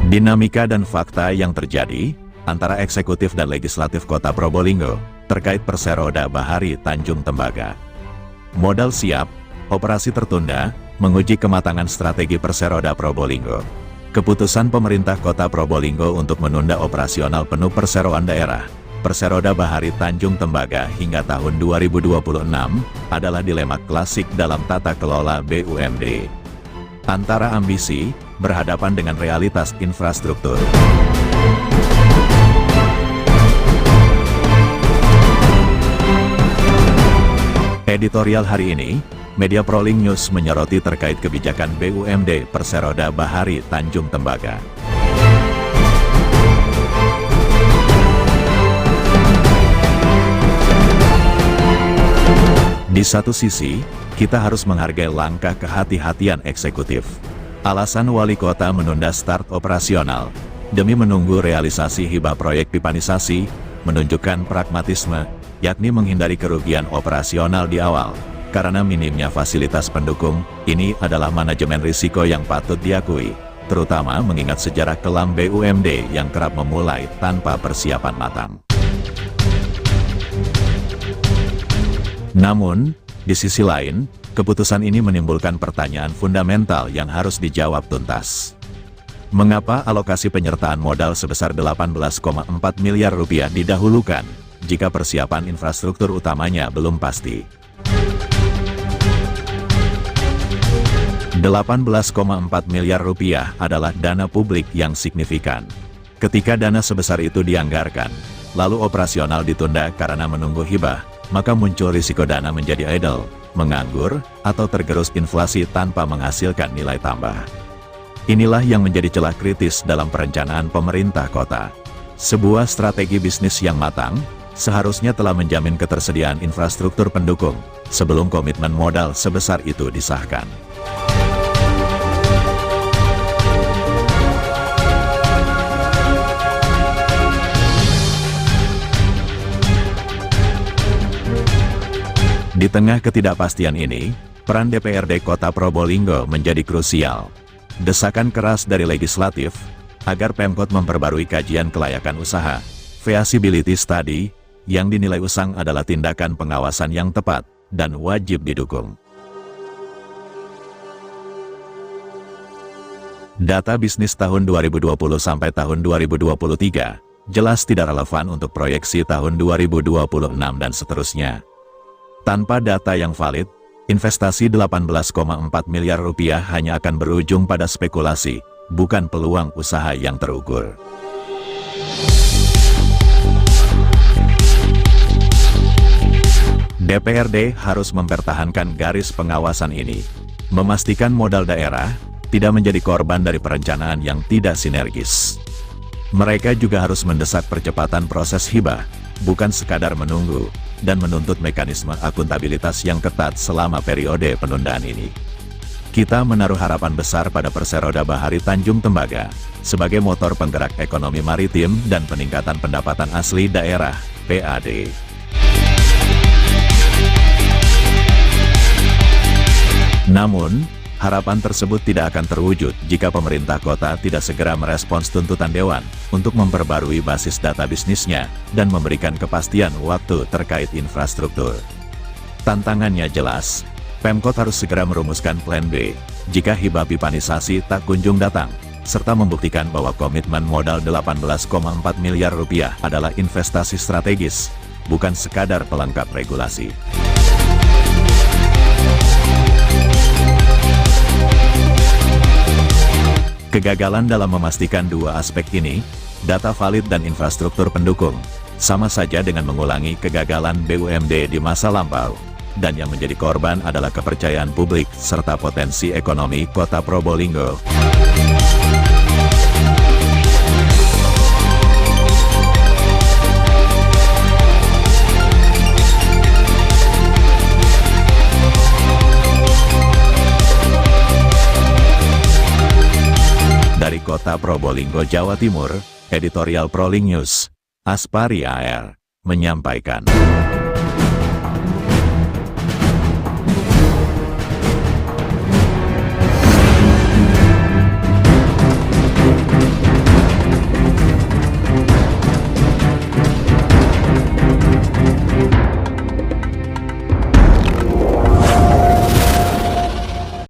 Dinamika dan fakta yang terjadi antara eksekutif dan legislatif Kota Probolinggo terkait Perseroda Bahari Tanjung Tembaga. Modal siap, operasi tertunda, menguji kematangan strategi Perseroda Probolinggo. Keputusan pemerintah Kota Probolinggo untuk menunda operasional penuh perseroan daerah Perseroda Bahari Tanjung Tembaga hingga tahun 2026 adalah dilema klasik dalam tata kelola BUMD. Antara ambisi berhadapan dengan realitas infrastruktur. Editorial hari ini, Media Prolink News menyoroti terkait kebijakan BUMD Perseroda Bahari Tanjung Tembaga. Di satu sisi, kita harus menghargai langkah kehati-hatian eksekutif. Alasan wali kota menunda start operasional demi menunggu realisasi hibah proyek pipanisasi menunjukkan pragmatisme, yakni menghindari kerugian operasional di awal. Karena minimnya fasilitas pendukung, ini adalah manajemen risiko yang patut diakui, terutama mengingat sejarah kelam BUMD yang kerap memulai tanpa persiapan matang. Namun, di sisi lain, keputusan ini menimbulkan pertanyaan fundamental yang harus dijawab tuntas. Mengapa alokasi penyertaan modal sebesar 18,4 miliar rupiah didahulukan, jika persiapan infrastruktur utamanya belum pasti? 18,4 miliar rupiah adalah dana publik yang signifikan. Ketika dana sebesar itu dianggarkan, lalu operasional ditunda karena menunggu hibah, maka muncul risiko dana menjadi idle, menganggur, atau tergerus inflasi tanpa menghasilkan nilai tambah. Inilah yang menjadi celah kritis dalam perencanaan pemerintah kota. Sebuah strategi bisnis yang matang, seharusnya telah menjamin ketersediaan infrastruktur pendukung, sebelum komitmen modal sebesar itu disahkan. Di tengah ketidakpastian ini, peran DPRD Kota Probolinggo menjadi krusial. Desakan keras dari legislatif, agar Pemkot memperbarui kajian kelayakan usaha, feasibility study, yang dinilai usang adalah tindakan pengawasan yang tepat, dan wajib didukung. Data bisnis tahun 2020 sampai tahun 2023, jelas tidak relevan untuk proyeksi tahun 2026 dan seterusnya. Tanpa data yang valid, investasi 18,4 miliar rupiah hanya akan berujung pada spekulasi, bukan peluang usaha yang terukur. DPRD harus mempertahankan garis pengawasan ini, memastikan modal daerah tidak menjadi korban dari perencanaan yang tidak sinergis. Mereka juga harus mendesak percepatan proses hibah, bukan sekadar menunggu, dan menuntut mekanisme akuntabilitas yang ketat selama periode penundaan ini. Kita menaruh harapan besar pada Perseroda Bahari Tanjung Tembaga, sebagai motor penggerak ekonomi maritim dan peningkatan pendapatan asli daerah, PAD. Namun, harapan tersebut tidak akan terwujud jika pemerintah kota tidak segera merespons tuntutan Dewan untuk memperbarui basis data bisnisnya dan memberikan kepastian waktu terkait infrastruktur. Tantangannya jelas, Pemkot harus segera merumuskan plan B jika hibah pipanisasi tak kunjung datang, serta membuktikan bahwa komitmen modal 18,4 miliar rupiah adalah investasi strategis, bukan sekadar pelengkap regulasi. Kegagalan dalam memastikan dua aspek ini, data valid dan infrastruktur pendukung, sama saja dengan mengulangi kegagalan BUMD di masa lampau, dan yang menjadi korban adalah kepercayaan publik serta potensi ekonomi Kota Probolinggo. Dari Kota Probolinggo, Jawa Timur, Editorial Prolink News, Aspari AR, menyampaikan.